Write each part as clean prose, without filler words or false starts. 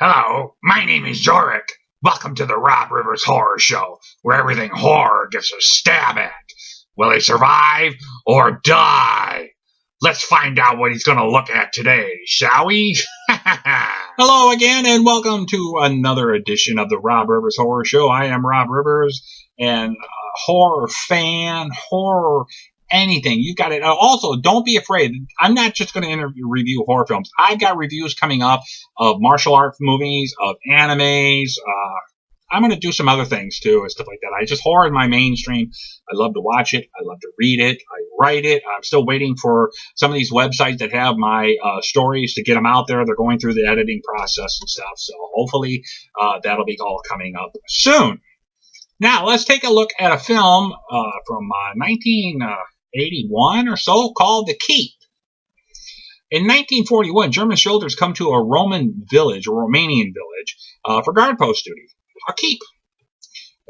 Hello, my name is Jorik. Welcome to the Rob Rivers Horror Show, where everything horror gets a stab at. Will he survive or die? Let's find out what he's going to look at today, shall we? Hello again, and welcome to another edition of the Rob Rivers Horror Show. I am Rob Rivers, and horror fan, horror anything. You got it. Also, don't be afraid. I'm not just going to review horror films. I've got reviews coming up of martial arts movies, of animes. I'm going to do some other things too and stuff like that. Horror is my mainstream. I love to watch it. I love to read it. I write it. I'm still waiting for some of these websites that have my stories to get them out there. They're going through the editing process and stuff. So hopefully that'll be all coming up soon. Now let's take a look at a film from 1981 or so called The Keep. In 1941, German soldiers come to a Romanian village for guard post duty. A keep.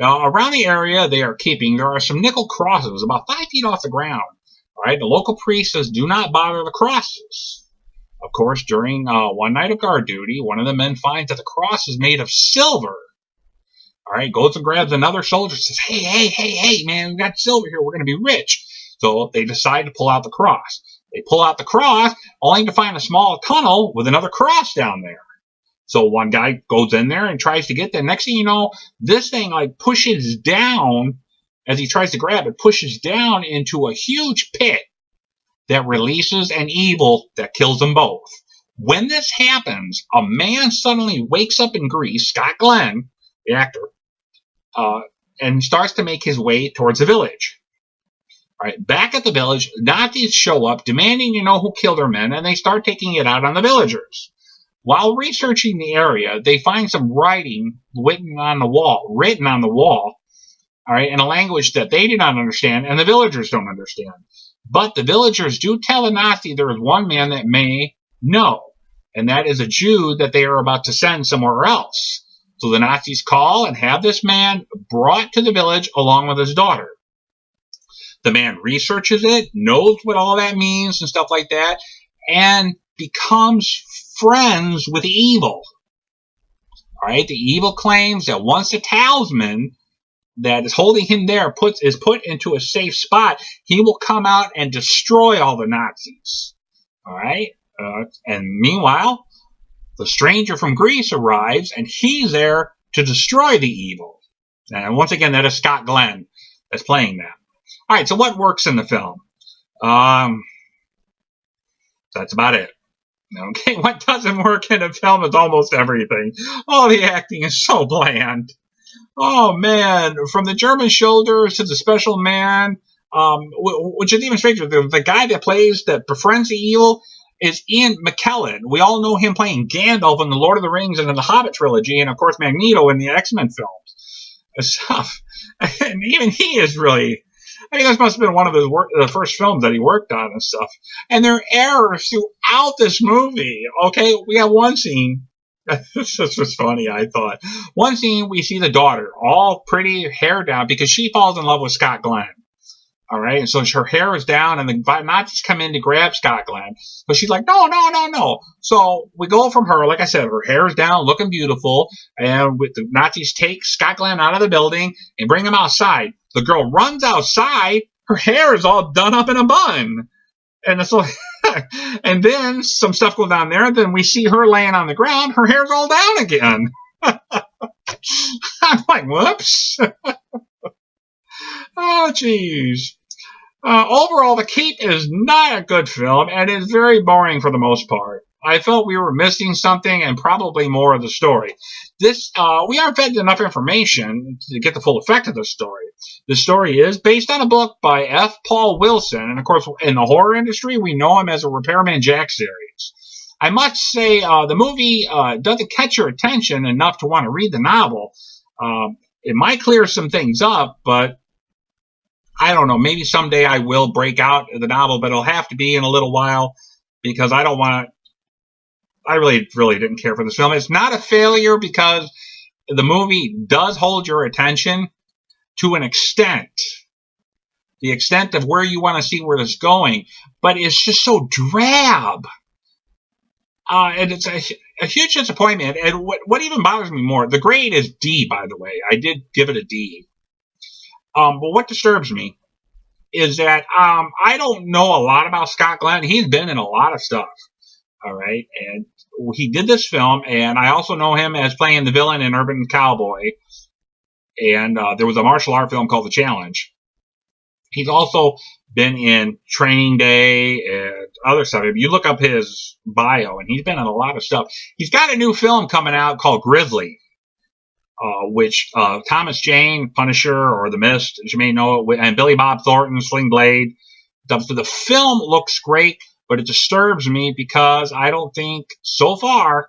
Around the area they are keeping, there are some nickel crosses about 5 feet off the ground. All right, the local priest says, "Do not bother the crosses." Of course, during one night of guard duty, one of the men finds that the cross is made of silver. All right, goes and grabs another soldier, says, "Hey, man, we got silver here. We're going to be rich." So they decide to pull out the cross. They pull out the cross, only to find a small tunnel with another cross down there. So one guy goes in there and tries to get there. Next thing you know, this thing pushes down, as he tries to grab it, pushes down into a huge pit that releases an evil that kills them both. When this happens, a man suddenly wakes up in Greece, Scott Glenn, the actor, and starts to make his way towards the village. All right, back at the village, Nazis show up demanding to know who killed their men, and they start taking it out on the villagers. While researching the area, they find some writing written on the wall, all right, in a language that they do not understand and the villagers don't understand. But the villagers do tell the Nazi there is one man that may know, and that is a Jew that they are about to send somewhere else. So the Nazis call and have this man brought to the village along with his daughter. The man researches it, knows what all that means and stuff like that, and becomes friends with evil. All right, the evil claims that once the talisman that is holding him there is put into a safe spot, he will come out and destroy all the Nazis. All right, and meanwhile, the stranger from Greece arrives, and he's there to destroy the evil. And once again, that is Scott Glenn that's playing that. All right, so what works in the film? That's about it. Okay, what doesn't work in a film is almost everything. Oh, the acting is so bland. Oh, man. From the German shoulders to the special man, which is even stranger. The guy that befriends the evil is Ian McKellen. We all know him playing Gandalf in the Lord of the Rings and in the Hobbit trilogy, and, of course, Magneto in the X-Men films. Stuff. And even he is really... this must have been one of the first films that he worked on and stuff. And there are errors throughout this movie. Okay, we have one scene. This was funny, I thought. One scene, we see the daughter, all pretty, hair down, because she falls in love with Scott Glenn. All right, and so her hair is down, and the Nazis come in to grab Scott Glenn. But she's like, no. So we go from her, like I said, her hair is down, looking beautiful, and the Nazis take Scott Glenn out of the building and bring him outside. The girl runs outside, her hair is all done up in a bun. And so, and then some stuff goes on there, and then we see her laying on the ground, her hair's all down again. I'm like, whoops. Oh, jeez. Overall, The Keep is not a good film, and is very boring for the most part. I felt we were missing something and probably more of the story. We aren't fed enough information to get the full effect of the story. The story is based on a book by F. Paul Wilson, and of course, in the horror industry, we know him as a Repairman Jack series. I must say, the movie doesn't catch your attention enough to want to read the novel. It might clear some things up, but I don't know. Maybe someday I will break out the novel, but it'll have to be in a little while because I don't want to. I really didn't care for this film. It's not a failure because the movie does hold your attention to an extent. The extent of where you want to see where it's going. But it's just so drab. And it's a huge disappointment. And what even bothers me more, the grade is D, by the way. I did give it a D. But what disturbs me is that I don't know a lot about Scott Glenn. He's been in a lot of stuff. All right. And he did this film, and I also know him as playing the villain in Urban Cowboy. And there was a martial art film called The Challenge. He's also been in Training Day and other stuff. If you look up his bio, and he's been in a lot of stuff. He's got a new film coming out called Grizzly, which Thomas Jane, Punisher, or The Mist, as you may know it, and Billy Bob Thornton, Sling Blade. So the film looks great, but it disturbs me because I don't think, so far,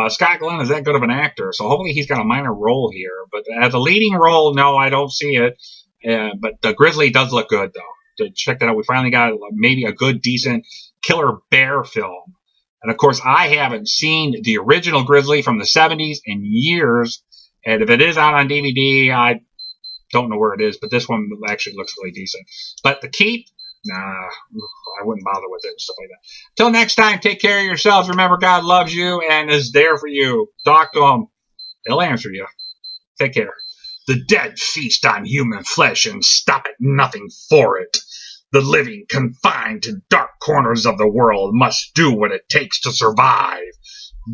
Scott Glenn is that good of an actor. So hopefully he's got a minor role here. But as a leading role, no, I don't see it. But the Grizzly does look good, though. To check that out, we finally got maybe a good, decent killer bear film. And, of course, I haven't seen the original Grizzly from the 70s in years. And if it is out on DVD, I don't know where it is. But this one actually looks really decent. But The Keep, nah, I wouldn't bother with it and stuff like that. Till next time, take care of yourselves. Remember, God loves you and is there for you. Talk to him. He'll answer you. Take care. The dead feast on human flesh and stop at nothing for it. The living, confined to dark corners of the world, must do what it takes to survive.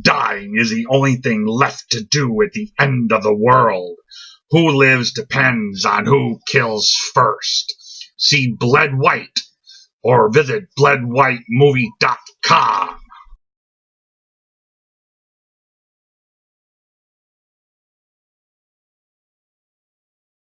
Dying is the only thing left to do at the end of the world. Who lives depends on who kills first. See Bled White or visit BledWhiteMovie.com.